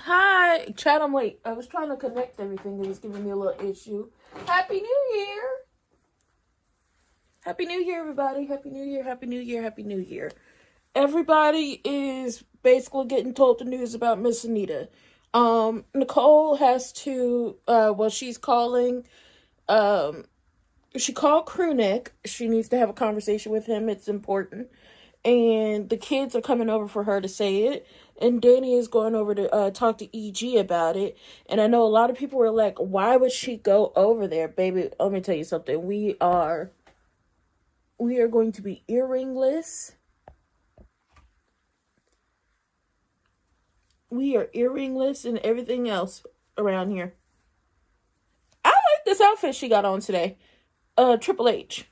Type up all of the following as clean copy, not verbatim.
Hi, Chad, I'm late. I was trying to connect everything. It was giving me a little issue. Happy New Year! Happy New Year, everybody. Happy New Year, Happy New Year, Happy New Year. Everybody is basically getting told the news about Miss Anita. Nicole has to, she's calling, she called Crewneck. She needs to have a conversation with him. It's important. And the kids are coming over for her to say it. And Danny is going over to talk to EG about it. And I know a lot of people were like, why would she go over there? Baby, let me tell you something. We are going to be earringless. We are earringless and everything else around here. I like this outfit she got on today. Triple H.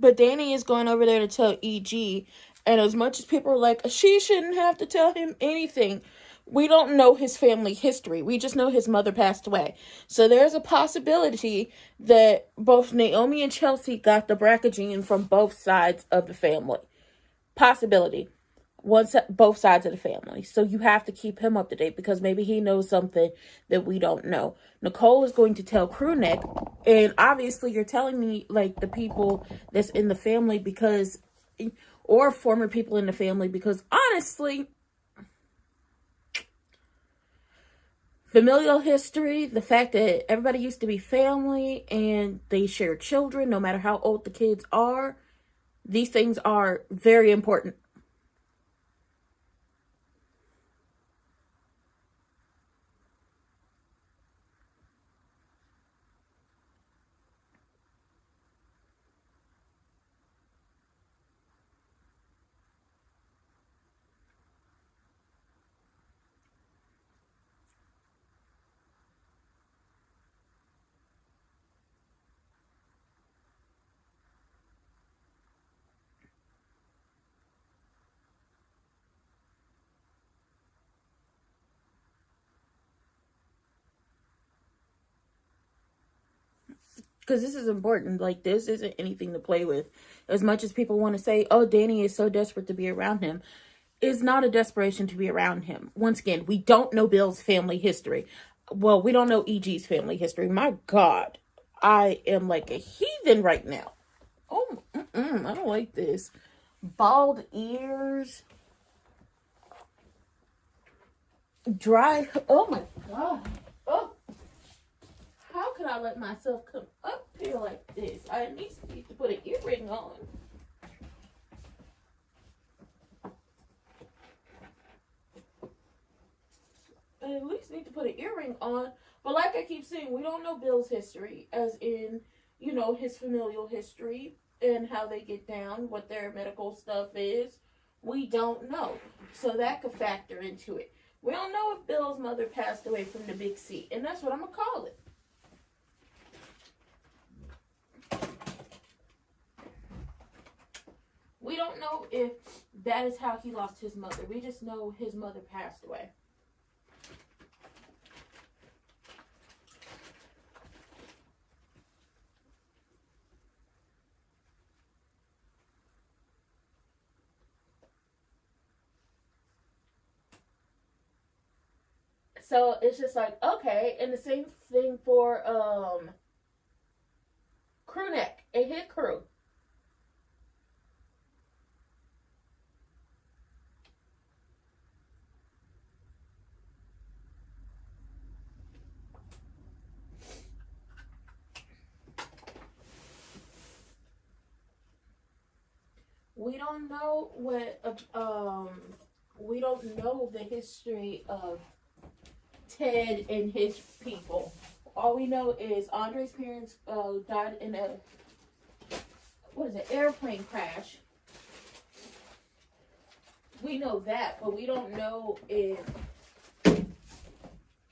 But Danny is going over there to tell EG. And as much as people are like, she shouldn't have to tell him anything, we don't know his family history. We just know his mother passed away. So there's a possibility that both Naomi and Chelsea got the BRCA gene from both sides of the family. Possibility. Both sides of the family. So you have to keep him up to date because maybe he knows something that we don't know. Nicole is going to tell Crewneck, and obviously you're telling me like the people that's in the family because, or former people in the family, because honestly, familial history, the fact that everybody used to be family and they share children, no matter how old the kids are, these things are very important. Because this is important. Like, this isn't anything to play with. As much as people want to say, oh, Danny is so desperate to be around him, it's not a desperation to be around him. Once again, we don't know Bill's family history. Well, we don't know EG's family history. My God, I am like a heathen right now. Oh, I don't like this. Bald ears. Dry. Oh, my God. Oh. How could I let myself come up here like this? I at least need to put an earring on. I at least need to put an earring on. But like I keep saying, we don't know Bill's history, as in, you know, his familial history and how they get down, what their medical stuff is. We don't know. So that could factor into it. We don't know if Bill's mother passed away from the big C, and that's what I'm going to call it. We don't know if that is how he lost his mother. We just know his mother passed away. So it's just like, okay, and the same thing for Crewneck. It hit Crew. We don't know we don't know the history of Ted and his people. All we know is Andre's parents died in a airplane crash. We know that, but we don't know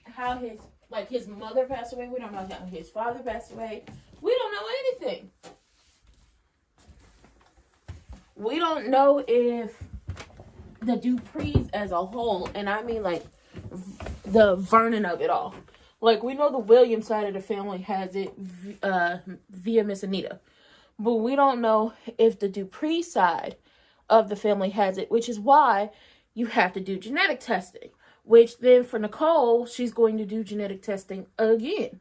how his mother passed away. We don't know how his father passed away. We don't know anything. We don't know if the Duprees as a whole, and I mean like the Vernon of it all. Like, we know the Williams side of the family has it via Miss Anita. But we don't know if the Dupree side of the family has it, which is why you have to do genetic testing. Which then for Nicole, she's going to do genetic testing again.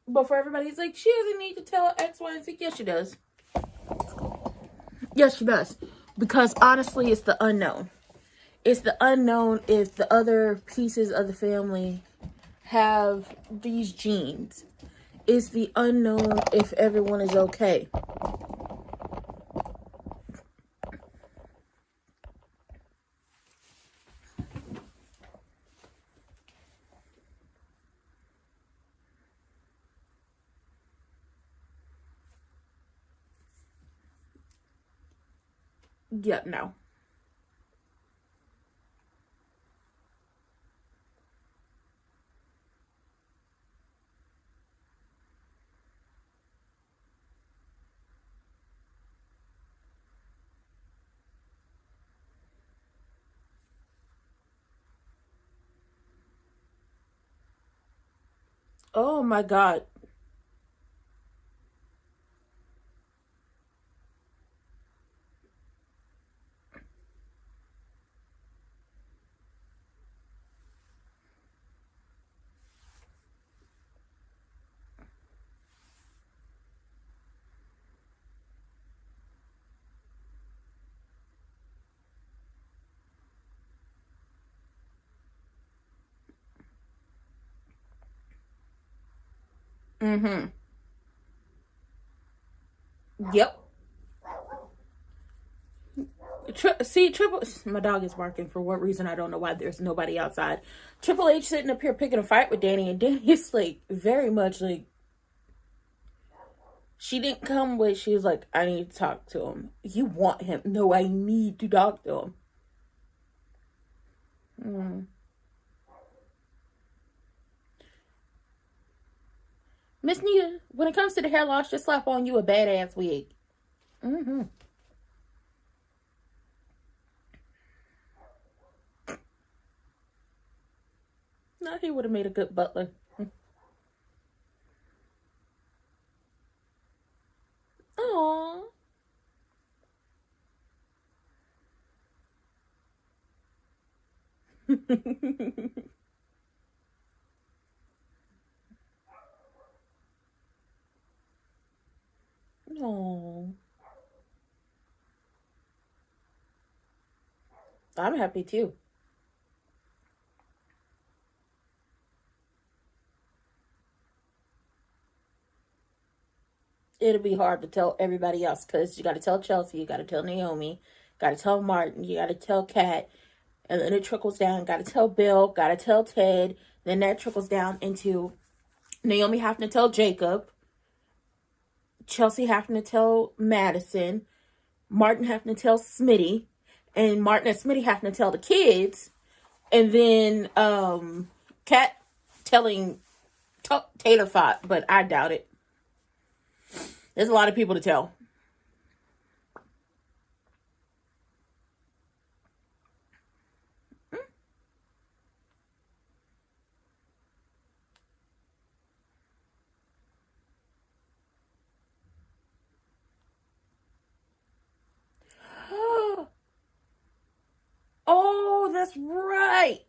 But for everybody, it's like, she doesn't need to tell X, Y, and Z. Yes, she does. Yes, she does. Because honestly, it's the unknown. It's the unknown if the other pieces of the family have these genes. It's the unknown if everyone is okay. Yep, no. Oh my God. Mm-hmm. Yep. Triple. My dog is barking for what reason? I don't know why. There's nobody outside. Triple H sitting up here picking a fight with Danny, and Danny is like very much like, she didn't come with. She was like, I need to talk to him. You want him? No, I need to talk to him. Miss Nita, when it comes to the hair loss, just slap on you a badass wig. Mm-hmm. No, he would have made a good butler. Aww. Aww. I'm happy too. It'll be hard to tell everybody else because you got to tell Chelsea, you got to tell Naomi, got to tell Martin, you got to tell Kat, and then it trickles down. Got to tell Bill, got to tell Ted. Then that trickles down into Naomi having to tell Jacob, Chelsea having to tell Madison, Martin having to tell Smitty, and Martin and Smitty having to tell the kids, and then Kat telling Tater Tot, but I doubt it. There's a lot of people to tell. Oh, that's right.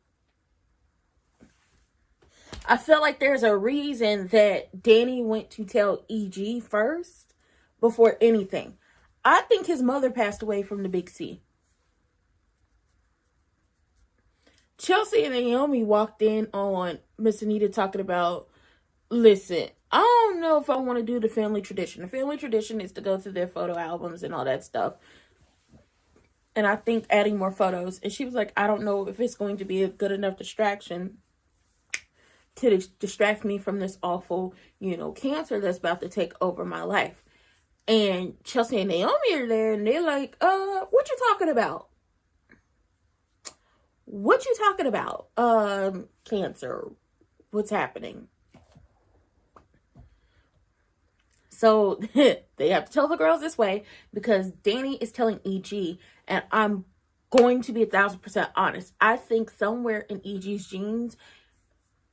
I feel like there's a reason that Danny went to tell EG first before anything. I think his mother passed away from the Big C. Chelsea and Naomi walked in on Miss Anita talking about, listen, I don't know if I want to do the family tradition. The family tradition is to go through their photo albums and all that stuff. And I think adding more photos. And she was like, I don't know if it's going to be a good enough distraction to distract me from this awful, cancer that's about to take over my life. And Chelsea and Naomi are there, and they're like, what you talking about? What you talking about? Cancer. What's happening? So they have to tell the girls this way because Danny is telling EG, and I'm going to be 1,000% honest. I think somewhere in EG's genes,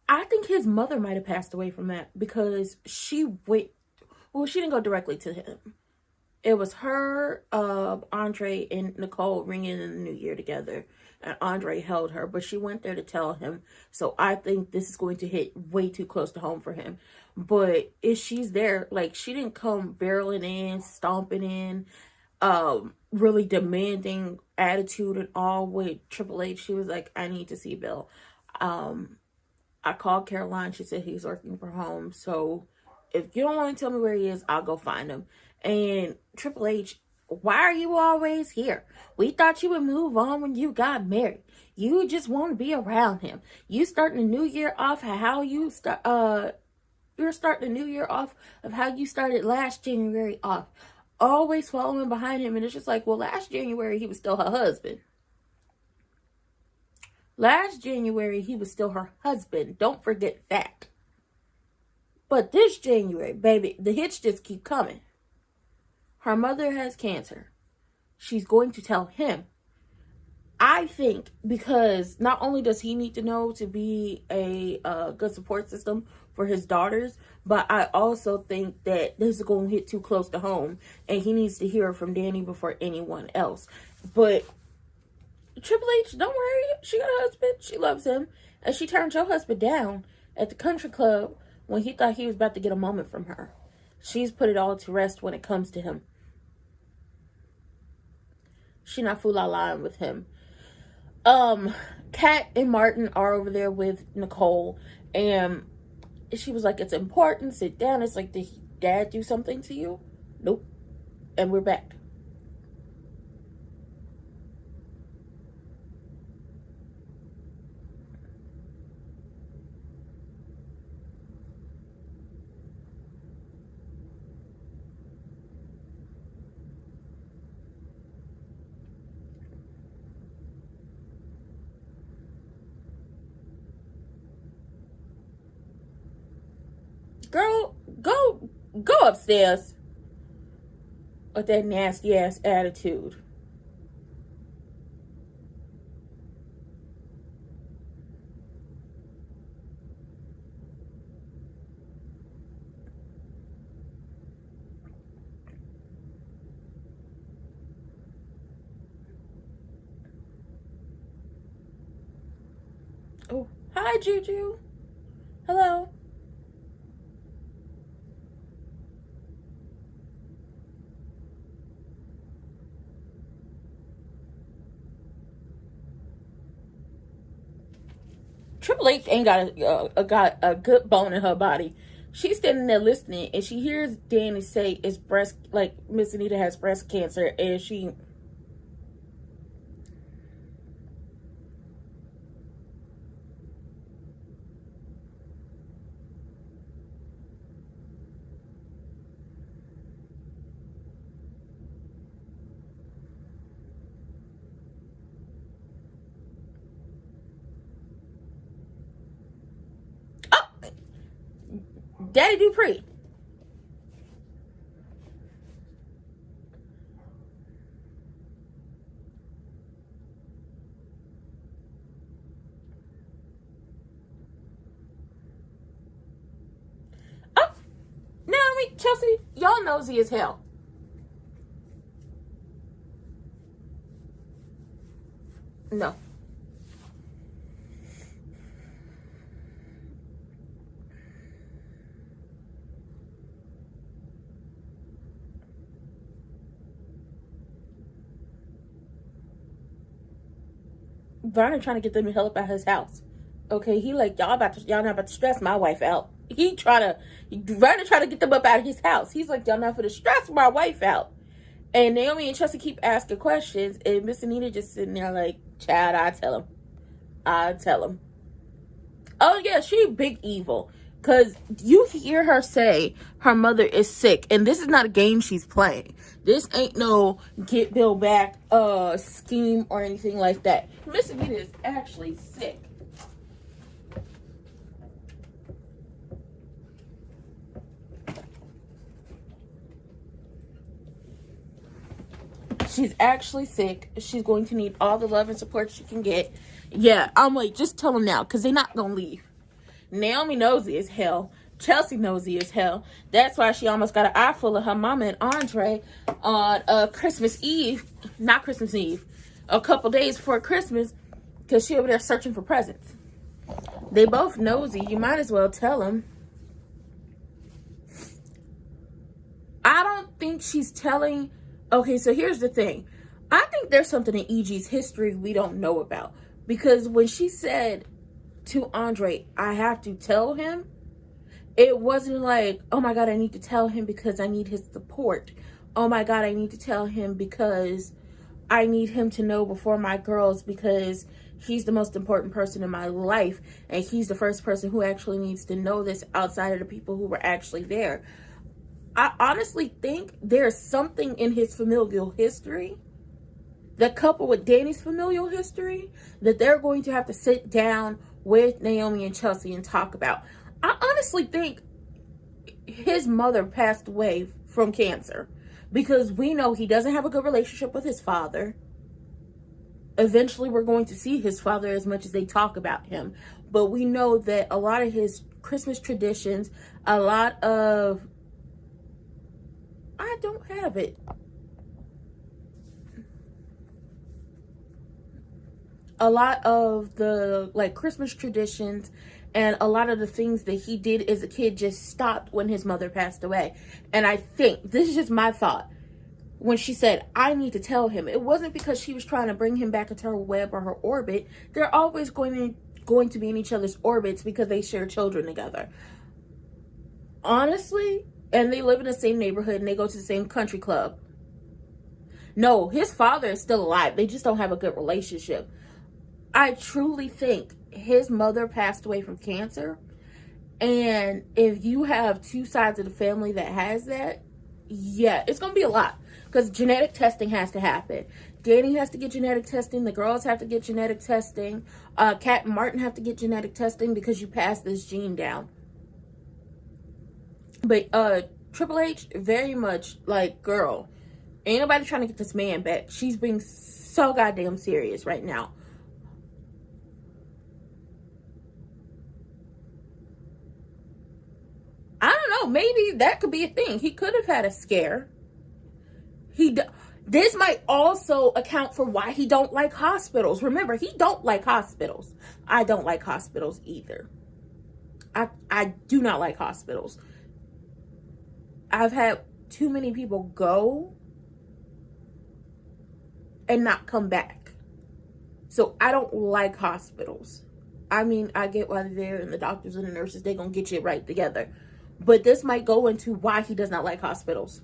I think his mother might have passed away from that, because she didn't go directly to him. It was her, Andre, and Nicole ringing in the new year together. And Andre held her, but she went there to tell him. So I think this is going to hit way too close to home for him. But if she's there, like, she didn't come barreling in, stomping in, really demanding attitude and all with Triple H. She was like, I need to see Bill. I called Caroline. She said he's working from home. So if you don't want to tell me where he is, I'll go find him. And Triple H, why are you always here? We thought you would move on when you got married. You just want to be around him. You starting the new year off how you start. You're starting the new year off of how you started last January off. Always following behind him. And it's just like, well, last January he was still her husband. Last January he was still her husband. Don't forget that. But this January, baby, the hits just keep coming. Her mother has cancer. She's going to tell him. I think because not only does he need to know to be a good support system for his daughters, but I also think that this is going to hit too close to home, and he needs to hear from Danny before anyone else. But Triple H, don't worry, she got a husband. She loves him, and she turned your husband down at the country club when he thought he was about to get a moment from her. She's put it all to rest when it comes to him. She not fool-la-la with him. Kat and Martin are over there with Nicole, and she was like, it's important, sit down. It's like, did dad do something to you? Nope. And we're back. Girl, go upstairs with that nasty ass attitude. Oh, hi, Juju. Hello. Triple H ain't got a good bone in her body. She's standing there listening, and she hears Danny say it's breast, like Miss Anita has breast cancer, and she... Daddy Dupree. Oh, Naomi, Chelsea, y'all nosy as hell. No. Vernon trying to get them to help out his house. Okay, he like, y'all not about to stress my wife out. Vernon trying to get them up out of his house. He's like, y'all not for to stress my wife out. And Naomi and Chelsea keep asking questions, and Miss Anita just sitting there like, child, I tell him. Oh yeah, she big evil. Because you hear her say her mother is sick, and this is not a game she's playing. This ain't no get Bill back scheme or anything like that. Miss Anita is actually sick. She's actually sick. She's going to need all the love and support she can get. Yeah, I'm like, just tell them now, because they're not going to leave. Naomi nosy as hell. Chelsea nosy as hell. That's why she almost got an eye full of her mama and Andre on Christmas Eve. Not Christmas Eve. A couple days before Christmas. Because she over there searching for presents. They both nosy. You might as well tell them. I don't think she's telling... Okay, so here's the thing. I think there's something in EG's history we don't know about. Because when she said to Andre, I have to tell him, it wasn't like, oh my God, I need to tell him because I need his support. Oh my God, I need to tell him because I need him to know before my girls, because he's the most important person in my life. And he's the first person who actually needs to know this outside of the people who were actually there. I honestly think there's something in his familial history that, coupled with Danny's familial history, that they're going to have to sit down with Naomi and Chelsea and talk about. I honestly think his mother passed away from cancer, because we know he doesn't have a good relationship with his father. Eventually we're going to see his father as much as they talk about him. But we know that a lot of his Christmas traditions, a lot of... I don't have it. A lot of the Christmas traditions and a lot of the things that he did as a kid just stopped when his mother passed away. And I think, this is just my thought, when she said, I need to tell him, it wasn't because she was trying to bring him back into her web or her orbit. They're always going to be in each other's orbits because they share children together. Honestly, and they live in the same neighborhood and they go to the same country club. No, his father is still alive. They just don't have a good relationship. I truly think his mother passed away from cancer. And if you have two sides of the family that has that, yeah, it's going to be a lot. Because genetic testing has to happen. Danny has to get genetic testing. The girls have to get genetic testing. Kat and Martin have to get genetic testing because you pass this gene down. But Triple H, very much like, girl, ain't nobody trying to get this man back. She's being so goddamn serious right now. I don't know. Maybe that could be a thing. He could have had a scare. This might also account for why he don't like hospitals. Remember, he don't like hospitals. I don't like hospitals either. I do not like hospitals. I've had too many people go and not come back. So I don't like hospitals. I mean, I get why they're there, and the doctors and the nurses, they're going to get you right together. But this might go into why he does not like hospitals.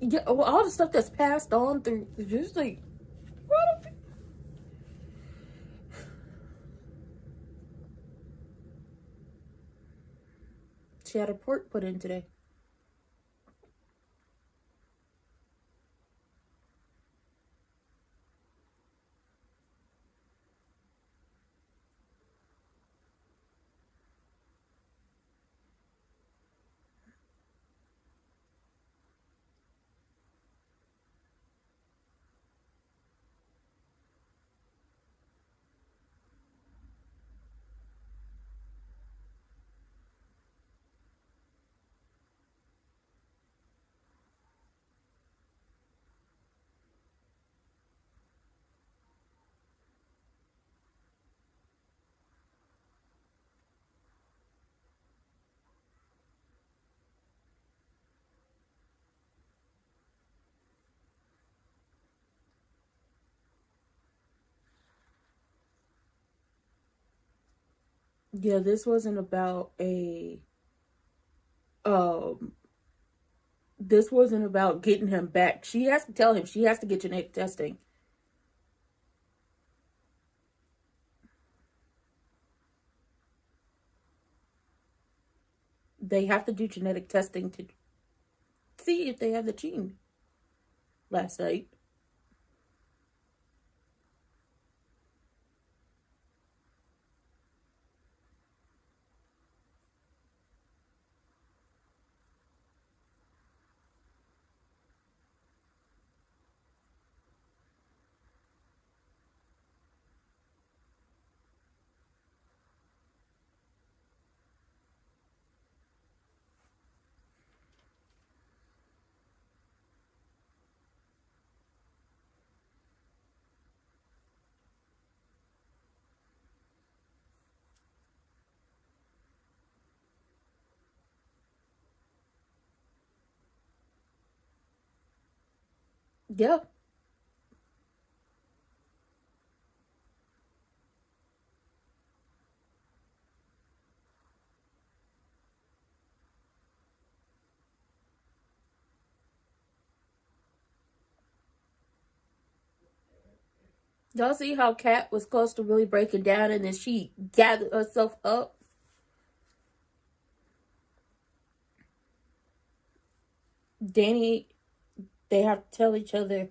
Yeah, well, all the stuff that's passed on through, just like, what? She had her pork put in today. Yeah, this wasn't about a um this wasn't about getting him back. She has to tell him she has to get genetic testing. They have to do genetic testing to see if they have the gene last night. Yeah. Y'all see how Kat was close to really breaking down and then she gathered herself up? Danny, they have to tell each other.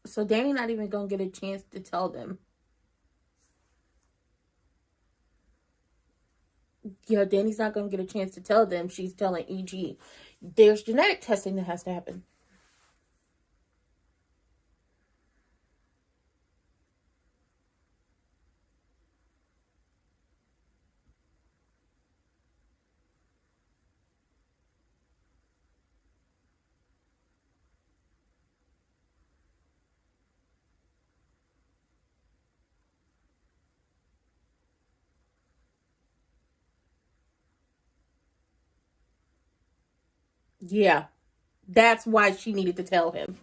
So Danny not even gonna get a chance to tell them. Yeah, Danny's not gonna get a chance to tell them. She's telling EG. There's genetic testing that has to happen. Yeah. That's why she needed to tell him.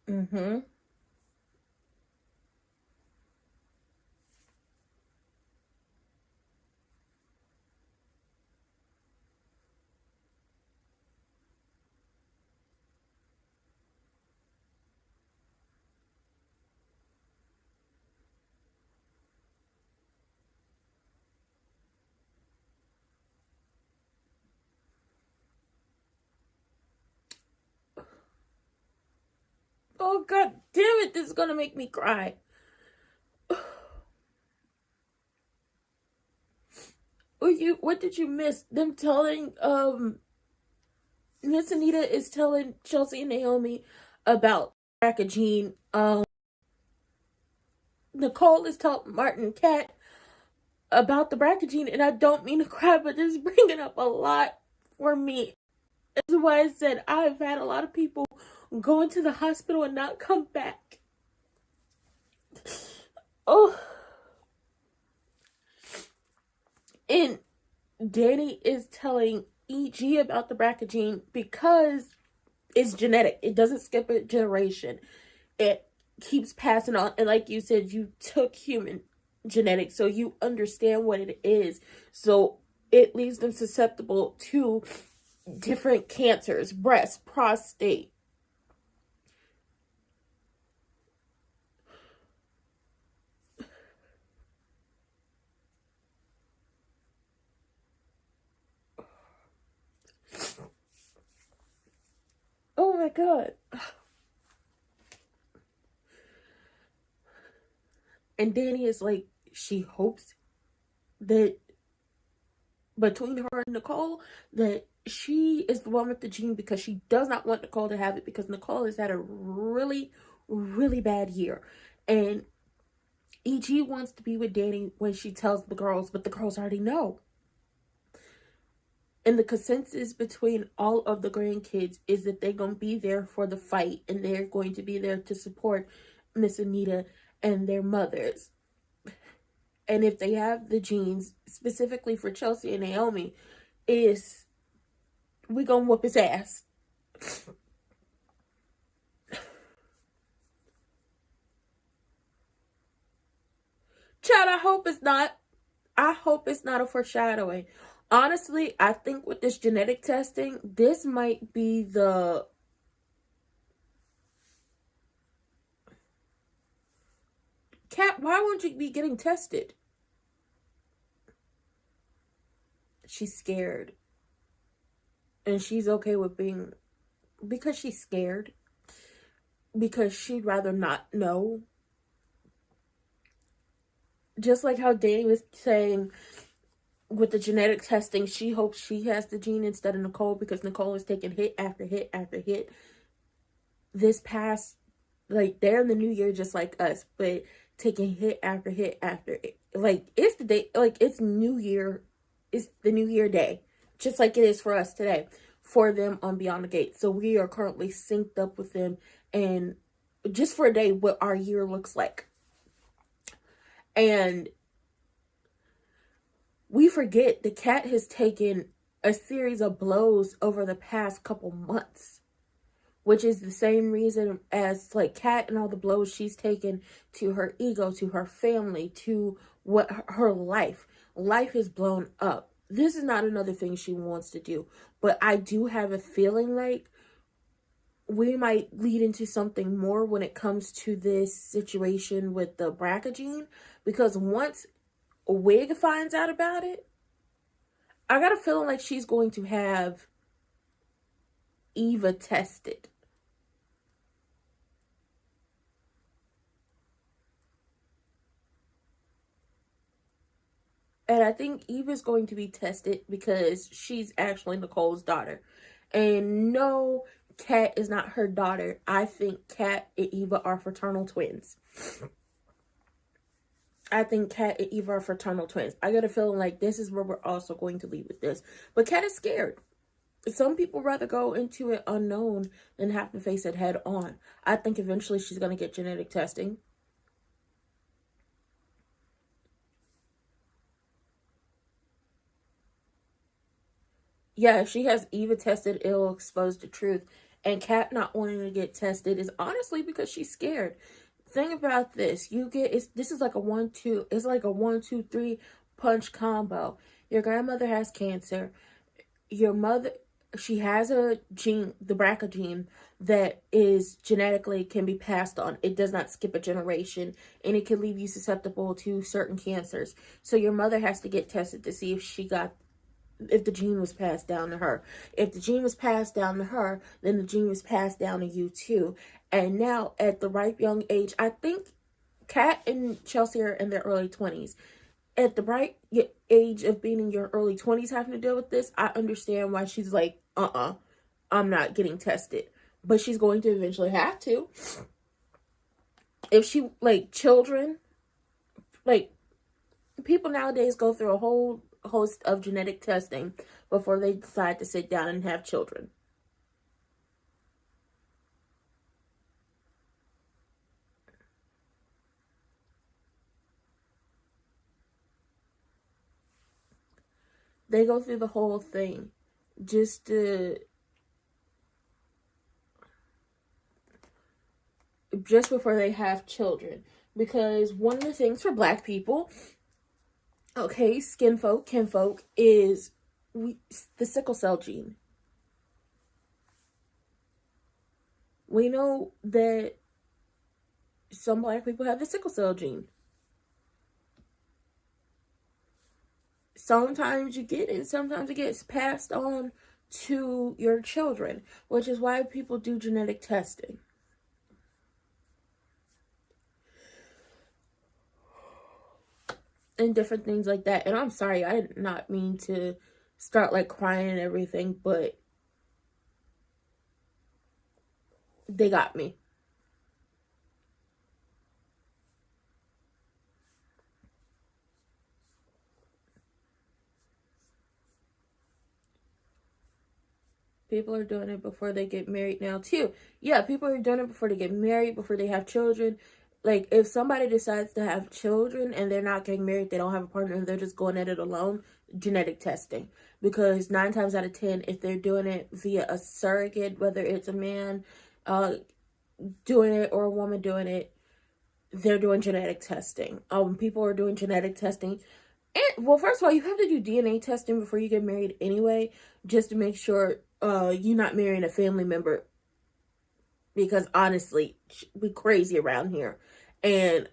Mm-hmm. Oh god damn it, this is gonna make me cry. What did you miss? Them telling Miss Anita is telling Chelsea and Naomi about BRCA gene. Nicole is telling Martin and Kat about the BRCA gene, and I don't mean to cry, but this is bringing up a lot for me. That's why I said I've had a lot of people go into the hospital and not come back. Oh. And Danny is telling EG about the BRCA gene because it's genetic. It doesn't skip a generation. keeps passing on. And like you said, you took human genetics, so you understand what it is. So it leaves them susceptible to different cancers, breast, prostate. Oh my God. And Danny is like, she hopes that between her and Nicole, that she is the one with the gene, because she does not want Nicole to have it, because Nicole has had a really, really bad year. And EG wants to be with Danny when she tells the girls, but the girls already know. And the consensus between all of the grandkids is that they're going to be there for the fight, and they're going to be there to support Miss Anita and their mothers. And if they have the genes, specifically for Chelsea and Naomi, is we gonna whoop his ass. Child, I hope it's not. I hope it's not a foreshadowing. Honestly, I think with this genetic testing, this might be the... Kat, why won't you be getting tested? She's scared. And she's okay with being... Because she's scared. Because she'd rather not know. Just like how Danny was saying with the genetic testing, she hopes she has the gene instead of Nicole, because Nicole is taking hit after hit after hit. This past, like, they're in the new year just like us, but taking hit after hit after it. Like, it's the day, like, it's New Year, it's the New Year day, just like it is for us today, for them on Beyond the Gate. So we are currently synced up with them, and just for a day, what our year looks like. And we forget the Cat has taken a series of blows over the past couple months, which is the same reason as like Cat and all the blows she's taken to her ego, to her family, to what her life is blown up. This is not another thing she wants to do, but I do have a feeling like we might lead into something more when it comes to this situation with the BRCA gene, because once Wig finds out about it, I got a feeling like she's going to have Eva tested. And I think Eva's going to be tested because she's actually Nicole's daughter. And no, Kat is not her daughter. I think Kat and Eva are fraternal twins. I think Kat and Eva are fraternal twins. I got a feeling like this is where we're also going to lead with this. But Kat is scared. Some people rather go into it unknown than have to face it head on. I think eventually she's going to get genetic testing. Yeah, if she has Eva tested, it'll expose the truth. And Kat not wanting to get tested is honestly because she's scared. Think about this. This is like a 1-2, it's like a 1-2-3 punch combo. Your grandmother has cancer. Your mother, she has a gene, the BRCA gene, that is genetically can be passed on. It does not skip a generation, and it can leave you susceptible to certain cancers. So your mother has to get tested to see if the gene was passed down to her. If the gene was passed down to her, then the gene was passed down to you too. And now at the ripe young age, I think Kat and Chelsea are in their early 20s. At the ripe age of being in your early 20s having to deal with this, I understand why she's like, I'm not getting tested. But she's going to eventually have to. If she, like, children, like, people nowadays go through a whole host of genetic testing before they decide to sit down and have children. They go through the whole thing just to just before they have children. Because one of the things for Black people, okay, skinfolk, kinfolk, is the sickle cell gene. We know that some Black people have the sickle cell gene. Sometimes you get it, sometimes it gets passed on to your children, which is why people do genetic testing. And different things like that. And I'm sorry, I did not mean to start like crying and everything, but they got me. People are doing it before they get married now too. Yeah, people are doing it before they get married, before they have children. Like, if somebody decides to have children and they're not getting married, they don't have a partner, and they're just going at it alone, genetic testing. Because 9 times out of 10, if they're doing it via a surrogate, whether it's a man doing it or a woman doing it, they're doing genetic testing. People are doing genetic testing. And, well, first of all, you have to do DNA testing before you get married anyway, just to make sure you're not marrying a family member. Because honestly, we crazy around here. And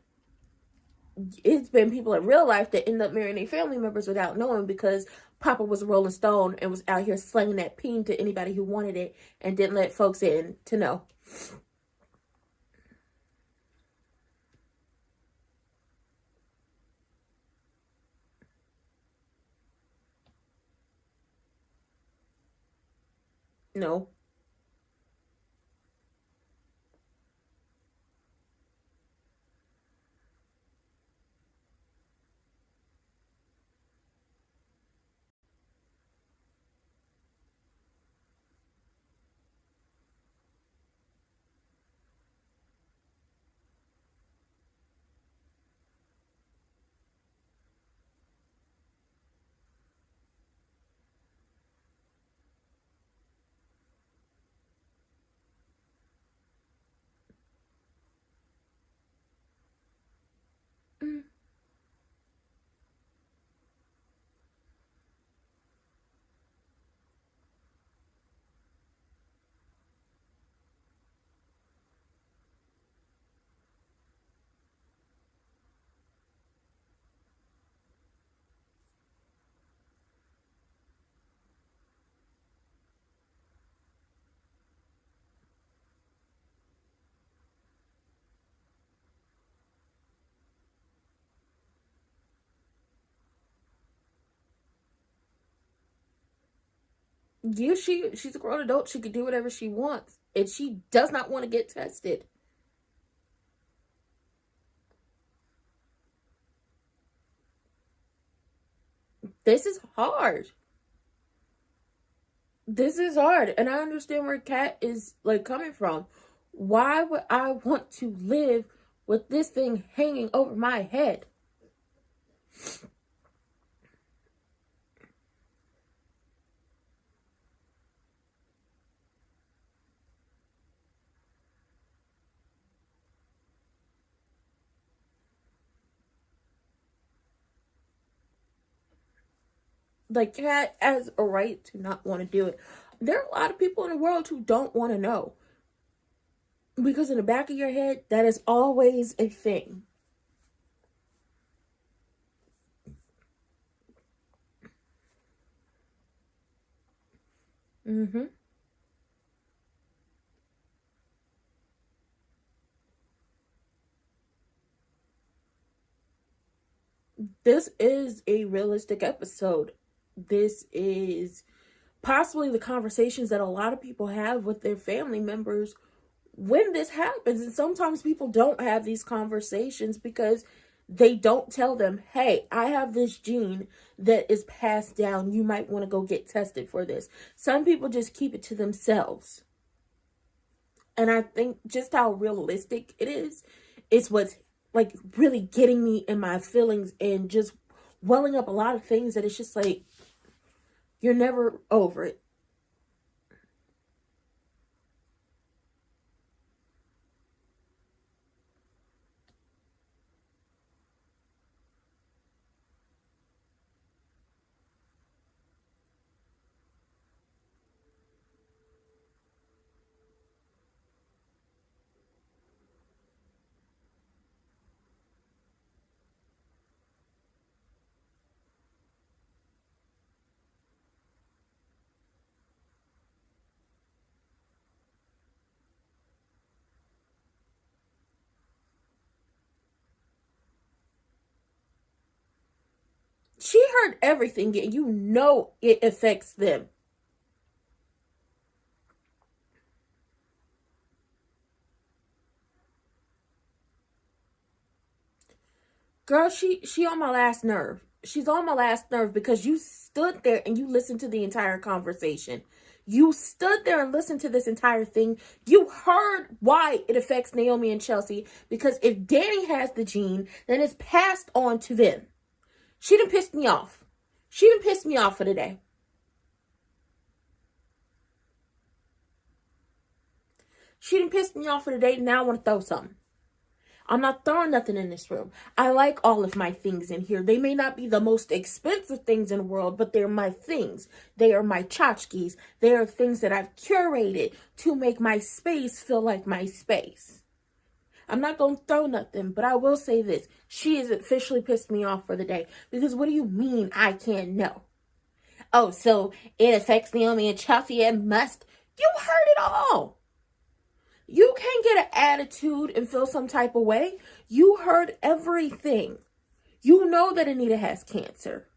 it's been people in real life that end up marrying their family members without knowing, because Papa was a Rolling Stone and was out here slinging that peen to anybody who wanted it and didn't let folks in to know. No. Mm. Yeah, she's a grown adult. She can do whatever she wants. And she does not want to get tested. This is hard. This is hard. And I understand where Kat is like coming from. Why would I want to live with this thing hanging over my head? Like, Kat has a right to not want to do it. There are a lot of people in the world who don't want to know. Because in the back of your head, that is always a thing. Mm-hmm. This is a realistic episode. This is possibly the conversations that a lot of people have with their family members when this happens. And sometimes people don't have these conversations because they don't tell them, hey, I have this gene that is passed down. You might want to go get tested for this. Some people just keep it to themselves. And I think just how realistic it is what's like really getting me in my feelings and just welling up a lot of things that it's just like, you're never over it. heard everything, and you know it affects them. Girl, she on my last nerve. She's on my last nerve because you stood there and you listened to the entire conversation. You stood there and listened to this entire thing. You heard why it affects Naomi and Chelsea. Because if Danny has the gene, then it's passed on to them. She done pissed me off. She done pissed me off for the day. She done pissed me off for the day. Now I want to throw something. I'm not throwing nothing in this room. I like all of my things in here. They may not be the most expensive things in the world, but they're my things. They are my tchotchkes. They are things that I've curated to make my space feel like my space. I'm not going to throw nothing, but I will say this. She has officially pissed me off for the day. Because what do you mean I can't know? Oh, so it affects Naomi and Chelsea. It must. You heard it all. You can't get an attitude and feel some type of way. You heard everything. You know that Anita has cancer.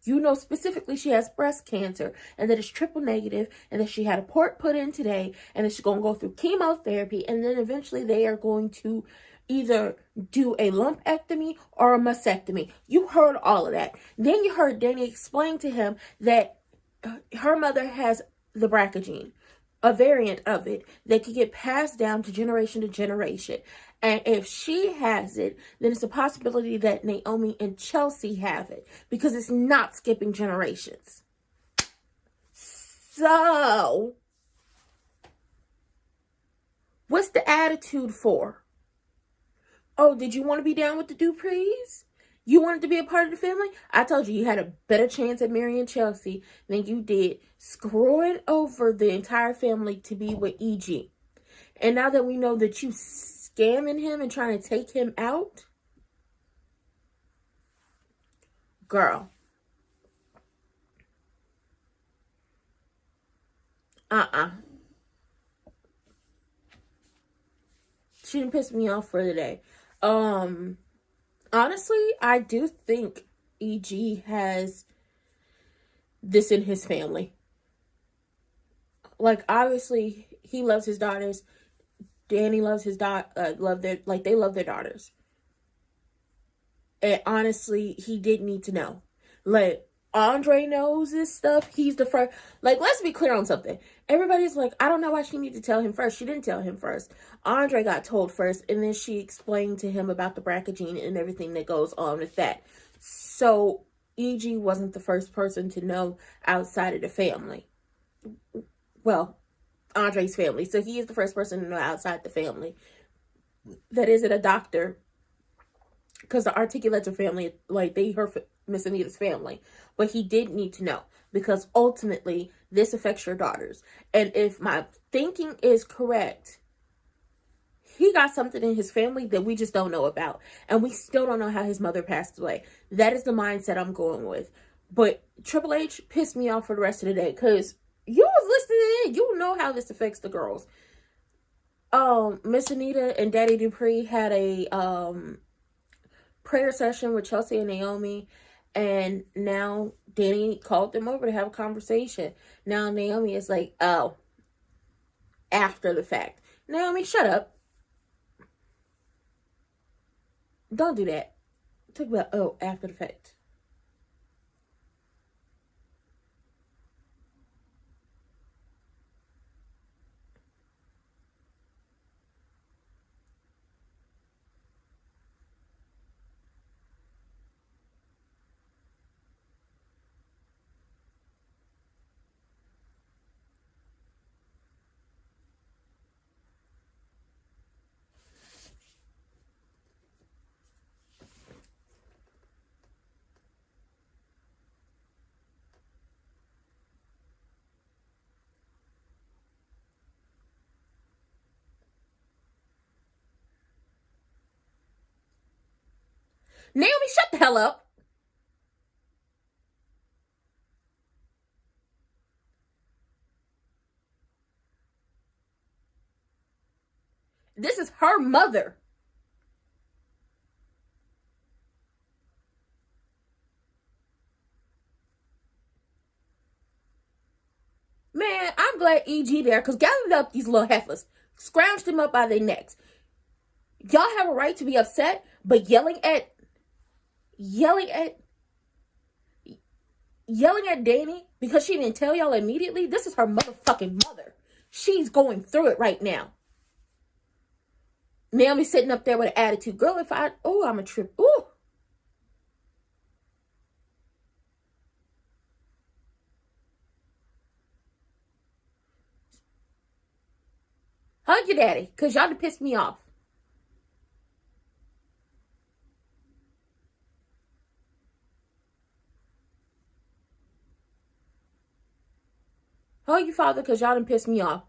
You know specifically she has breast cancer and that it's triple negative and that she had a port put in today and that she's going to go through chemotherapy and then eventually they are going to either do a lumpectomy or a mastectomy. You heard all of that. Then you heard Danny explain to him that her mother has the BRCA gene, a variant of it that could get passed down to generation. And if she has it, then it's a possibility that Naomi and Chelsea have it because it's not skipping generations. So, what's the attitude for? Oh, did you want to be down with the Duprees? You wanted to be a part of the family? I told you had a better chance at marrying Chelsea than you did screwing over the entire family to be with EG. And now that we know that you scamming him and trying to take him out, girl. She didn't piss me off for the day. Honestly, I do think EG has this in his family. Like, obviously, he loves his daughters. Danny loves his they love their daughters. And honestly, he didn't need to know. Like, Andre knows this stuff. He's the first. Like, let's be clear on something. Everybody's like, I don't know why she needed to tell him first. She didn't tell him first. Andre got told first, and then she explained to him about the BRCA gene and everything that goes on with that. So, EG wasn't the first person to know outside of the family. Well, Andre's family. So, he is the first person to know outside the family. That isn't a doctor. Because the articulates are family, like, her Miss Anita's family. But he did need to know. Because ultimately, this affects your daughters. And if my thinking is correct, he got something in his family that we just don't know about. And we still don't know how his mother passed away. That is the mindset I'm going with. But Triple H pissed me off for the rest of the day. Because you was listening in. You know how this affects the girls. Miss Anita and Daddy Dupree had a prayer session with Chelsea and Naomi. And now Danny called them over to have a conversation. Now Naomi is like, oh, after the fact. Naomi, shut up. Don't do that. Talk about, oh, after the fact. Naomi, shut the hell up. This is her mother. glad EG there, because gathered up these little heifers, scrounged them up by their necks. Y'all have a right to be upset, but yelling at Danny because she didn't tell y'all immediately. This is her motherfucking mother. She's going through it right now. Naomi sitting up there with an attitude. Girl, I'm a trip. Ooh. Hug your daddy, because y'all done pissed me off. Hug your father, because y'all done pissed me off.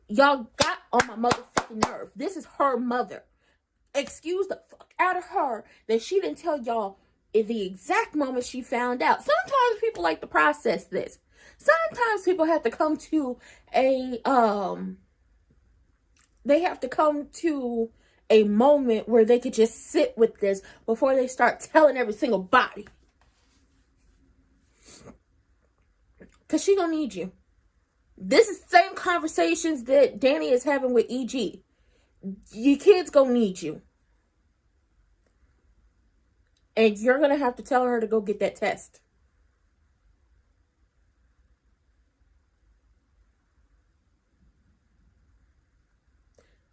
Y'all got on my motherfucking nerve. This is her mother. Excuse the fuck out of her that she didn't tell y'all in the exact moment she found out. Sometimes people like to process this. Sometimes people have to come to a moment where they could just sit with this before they start telling every single body. Because she gonna need you. This is the same conversations that Danny is having with EG. Your kids gonna need you. And you're gonna have to tell her to go get that test.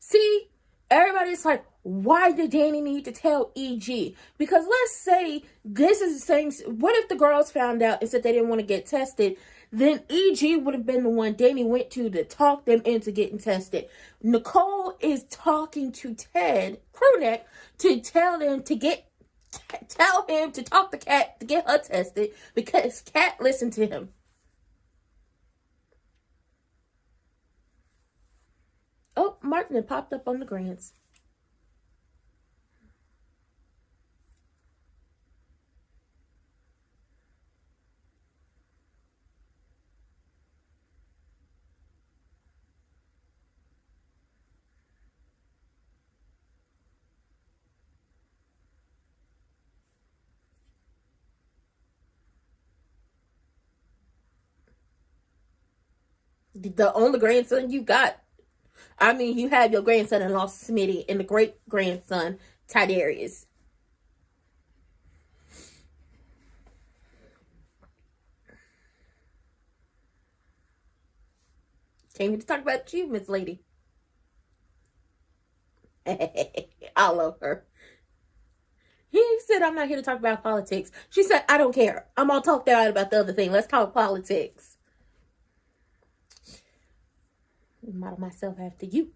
See, everybody's like, why did Danny need to tell EG? Because let's say this is the same. What if the girls found out and said they didn't want to get tested? Then EG would have been the one Danny went to talk them into getting tested. Nicole is talking to Ted Crewneck to tell him to talk to Kat to get her tested because Kat listened to him. Oh, Martin had popped up on the Grants. The only grandson you got. I mean, you have your grandson-in-law, Smitty, and the great-grandson, Tidarius. Came here to talk about you, Miss Lady. I love her. He said, I'm not here to talk about politics. She said, I don't care. I'm all talked out about the other thing. Let's talk politics. Model myself after you.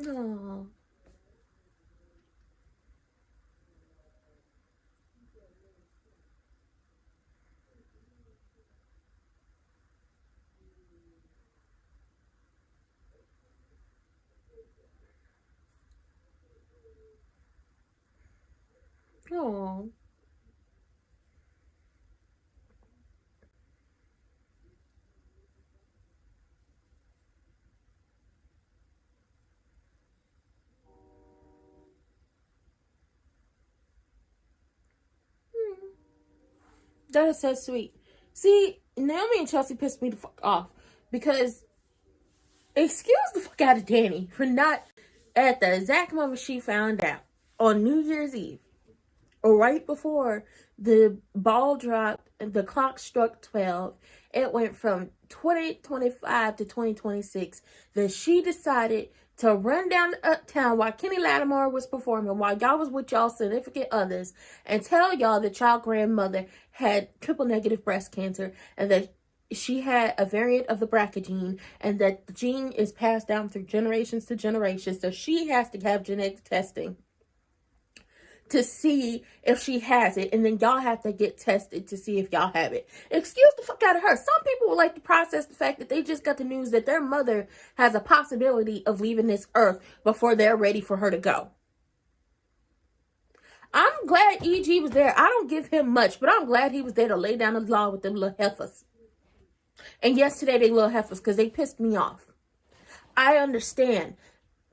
Oh. Oh. That is so sweet. See, Naomi and Chelsea pissed me the fuck off because excuse the fuck out of Danny for not at the exact moment she found out on New Year's Eve, or right before the ball dropped and the clock struck 12, it went from 2025 to 2026 that she decided to run down to Uptown while Kenny Lattimore was performing, while y'all was with y'all significant others, and tell y'all that y'all grandmother had triple negative breast cancer and that she had a variant of the BRCA gene and that the gene is passed down through generations to generations. So she has to have genetic testing to see if she has it, and then y'all have to get tested to see if y'all have it. Excuse the fuck out of her. Some people would like to process the fact that they just got the news that their mother has a possibility of leaving this earth before they're ready for her to go. I'm glad EG was there. I don't give him much, but I'm glad he was there to lay down the law with them little heifers. And yesterday they little heifers because they pissed me off. I understand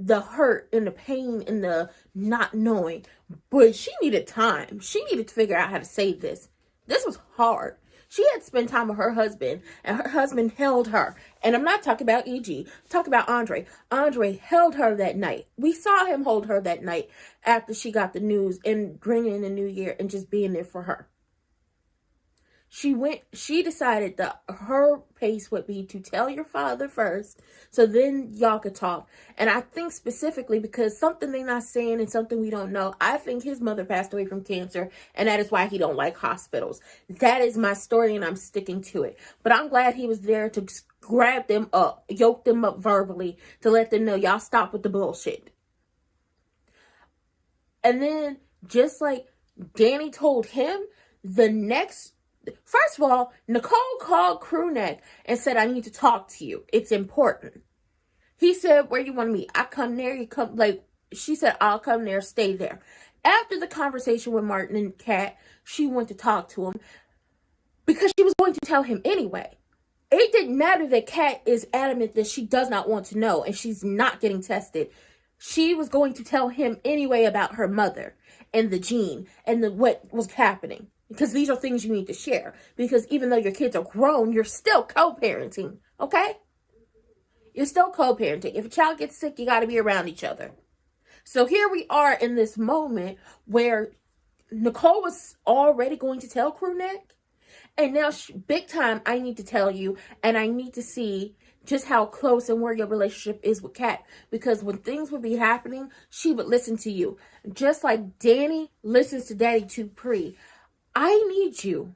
the hurt and the pain and the not knowing. But she needed time. She needed to figure out how to save this. This was hard. She had spent time with her husband, and her husband held her. And I'm not talking about EG. I'm talking about Andre. Andre held her that night. We saw him hold her that night after she got the news and bringing in the new year and just being there for her. She decided that her pace would be to tell your father first, so then y'all could talk. And I think specifically because something they're not saying and something we don't know, I think his mother passed away from cancer, and that is why he don't like hospitals. That is my story, and I'm sticking to it. But I'm glad he was there to grab them up, yoke them up verbally, to let them know, y'all stop with the bullshit. And then, just like Danny told him, first of all, Nicole called Crewneck and said, I need to talk to you. It's important. He said, where you want to meet? I come there, you come. She said, I'll come there, stay there. After the conversation with Martin and Kat, she went to talk to him because she was going to tell him anyway. It didn't matter that Kat is adamant that she does not want to know and she's not getting tested. She was going to tell him anyway about her mother and the gene and what was happening. Because these are things you need to share. Because even though your kids are grown, you're still co-parenting. Okay? You're still co-parenting. If a child gets sick, you got to be around each other. So here we are in this moment where Nicole was already going to tell Crewneck. And now, big time, I need to tell you. And I need to see just how close and where your relationship is with Kat. Because when things would be happening, she would listen to you. Just like Danny listens to Daddy TeeSpring. I need you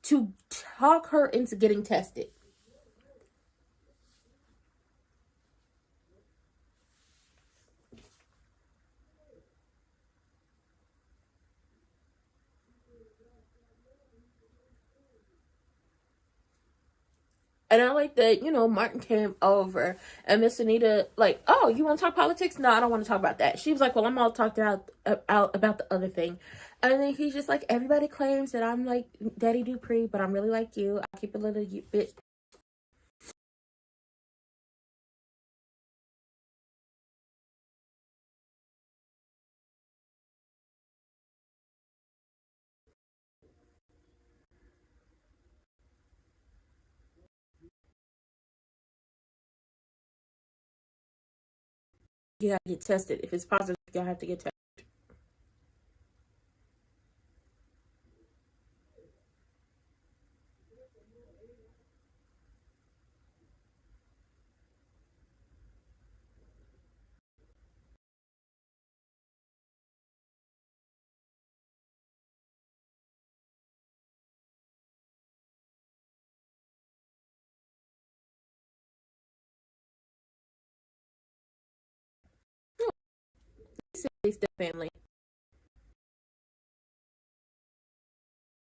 to talk her into getting tested. And I like that, Martin came over and Miss Anita, like, oh, you want to talk politics? No, I don't want to talk about that. She was like, well, I'm all talked out about the other thing. And then he's just like, everybody claims that I'm like Daddy TeeSpring, but I'm really like you. I keep a little bit. You gotta get tested. If it's positive, y'all have to get tested. It's the family.